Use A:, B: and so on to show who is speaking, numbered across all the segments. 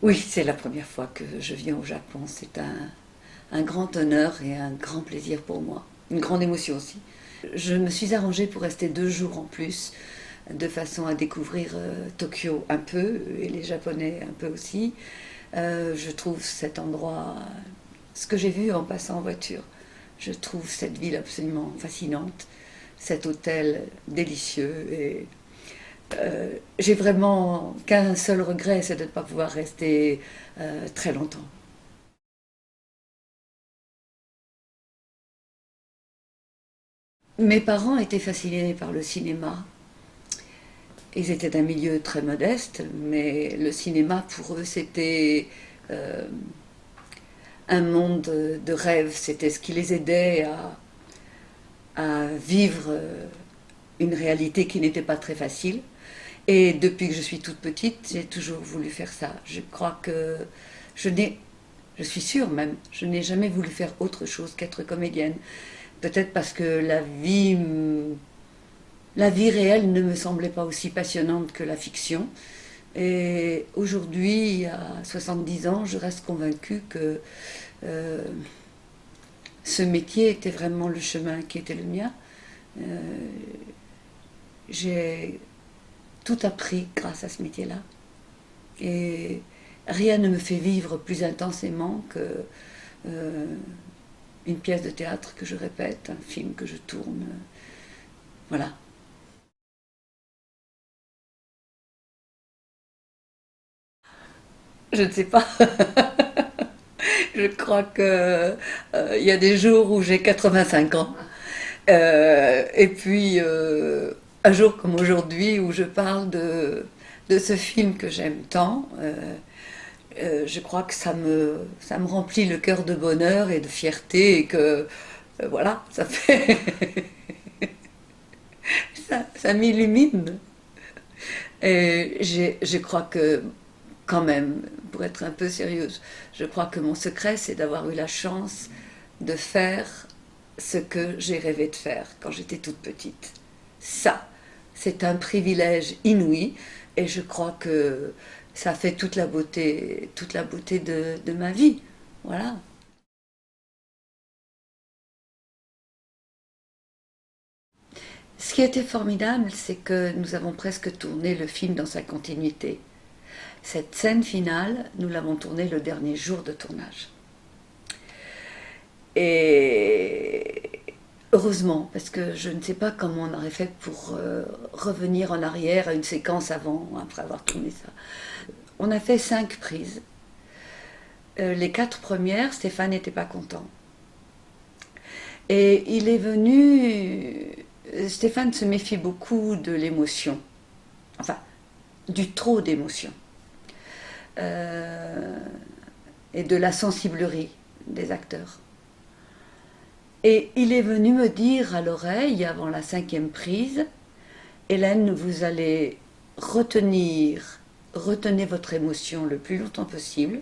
A: Oui, c'est la première fois que je viens au Japon. C'est un grand honneur et un grand plaisir pour moi. Une grande émotion aussi. Je me suis arrangée pour rester 2 jours en plus, de façon à découvrir Tokyo un peu, et les Japonais un peu aussi. Je trouve cet endroit, ce que j'ai vu en passant en voiture, je trouve cette ville absolument fascinante, cet hôtel délicieux. Et j'ai vraiment qu'un seul regret, c'est de ne pas pouvoir rester très longtemps. Mes parents étaient fascinés par le cinéma. Ils étaient d'un milieu très modeste, mais le cinéma pour eux c'était euh, un monde de rêve. C'était ce qui les aidait à vivre une réalité qui n'était pas très facile. Et depuis que je suis toute petite, j'ai toujours voulu faire ça. Je crois que je n'ai, je suis sûre même, je n'ai jamais voulu faire autre chose qu'être comédienne. Peut-être parce que la vie réelle ne me semblait pas aussi passionnante que la fiction. Et aujourd'hui, à 70 ans, je reste convaincue que euh, ce métier était vraiment le chemin qui était le mien. Euh, j'ai tout appris grâce à ce métier-là. Et rien ne me fait vivre plus intensément que euh, une pièce de théâtre que je répète, un film que je tourne. Voilà. Je ne sais pas. Je crois que il y a des jours où j'ai 85 ans. Et puis un jour comme aujourd'hui où je parle de ce film que j'aime tant. Je crois que ça me remplit le cœur de bonheur et de fierté et que voilà, ça fait ça m'illumine. Et je crois que quand même, pour être un peu sérieuse, je crois que mon secret c'est d'avoir eu la chance de faire ce que j'ai rêvé de faire quand j'étais toute petite. Ça, c'est un privilège inouï et je crois que ça fait toute la beauté de ma vie. Voilà. Ce qui était formidable, c'est que nous avons presque tourné le film dans sa continuité. Cette scène finale, nous l'avons tournée le dernier jour de tournage. Et heureusement, parce que je ne sais pas comment on aurait fait pour revenir en arrière à une séquence avant, après avoir tourné ça. On a fait 5 prises. Les 4 premières, Stéphane n'était pas content. Et il est venu. Stéphane se méfie beaucoup de l'émotion, enfin, du trop d'émotion, euh, et de la sensiblerie des acteurs. Et il est venu me dire à l'oreille, avant la 5e prise, Hélène, vous allez retenez votre émotion le plus longtemps possible.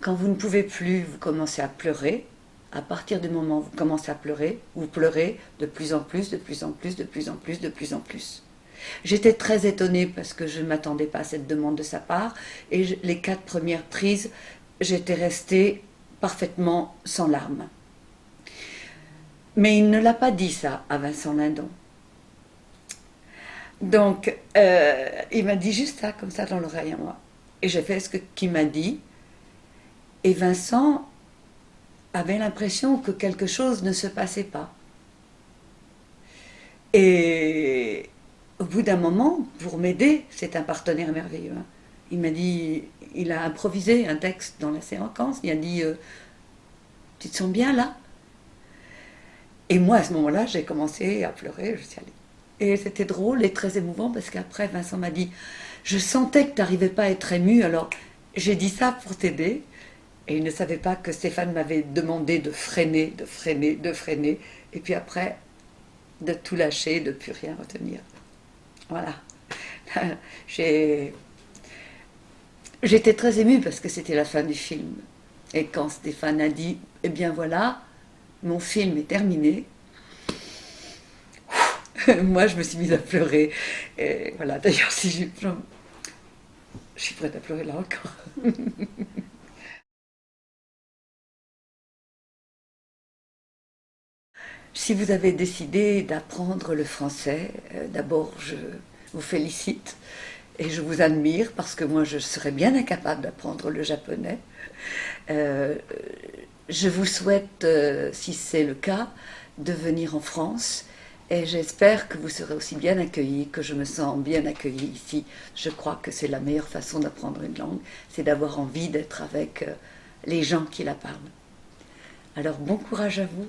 A: Quand vous ne pouvez plus, vous commencez à pleurer. À partir du moment où vous commencez à pleurer, vous pleurez de plus en plus, de plus en plus, de plus en plus, de plus en plus. J'étais très étonnée parce que je ne m'attendais pas à cette demande de sa part. Et les 4 premières prises, j'étais restée parfaitement sans larmes. Mais il ne l'a pas dit ça à Vincent Lindon. Donc, il m'a dit juste ça, comme ça, dans l'oreille à moi. Et j'ai fait qu'il m'a dit. Et Vincent avait l'impression que quelque chose ne se passait pas. Et au bout d'un moment, pour m'aider, c'est un partenaire merveilleux. Hein. Il m'a dit, il a improvisé un texte dans la séquence. Il a dit, tu te sens bien là? Et moi, à ce moment-là, j'ai commencé à pleurer. Je suis allée. Et c'était drôle et très émouvant parce qu'après, Vincent m'a dit, je sentais que tu n'arrivais pas à être ému, alors j'ai dit ça pour t'aider. Et il ne savait pas que Stéphane m'avait demandé de freiner, de freiner, de freiner. Et puis après, de tout lâcher, de plus rien retenir. Voilà. J'ai... J'étais très émue parce que c'était la fin du film. Et quand Stéphane a dit, eh bien voilà, mon film est terminé, moi je me suis mise à pleurer. Et voilà, d'ailleurs, si Je suis prête à pleurer là encore. Si vous avez décidé d'apprendre le français, d'abord je vous félicite et je vous admire parce que moi je serais bien incapable d'apprendre le japonais. Euh, je vous souhaite, si c'est le cas, de venir en France et j'espère que vous serez aussi bien accueillis, que je me sens bien accueillie ici. Je crois que c'est la meilleure façon d'apprendre une langue, c'est d'avoir envie d'être avec les gens qui la parlent. Alors bon courage à vous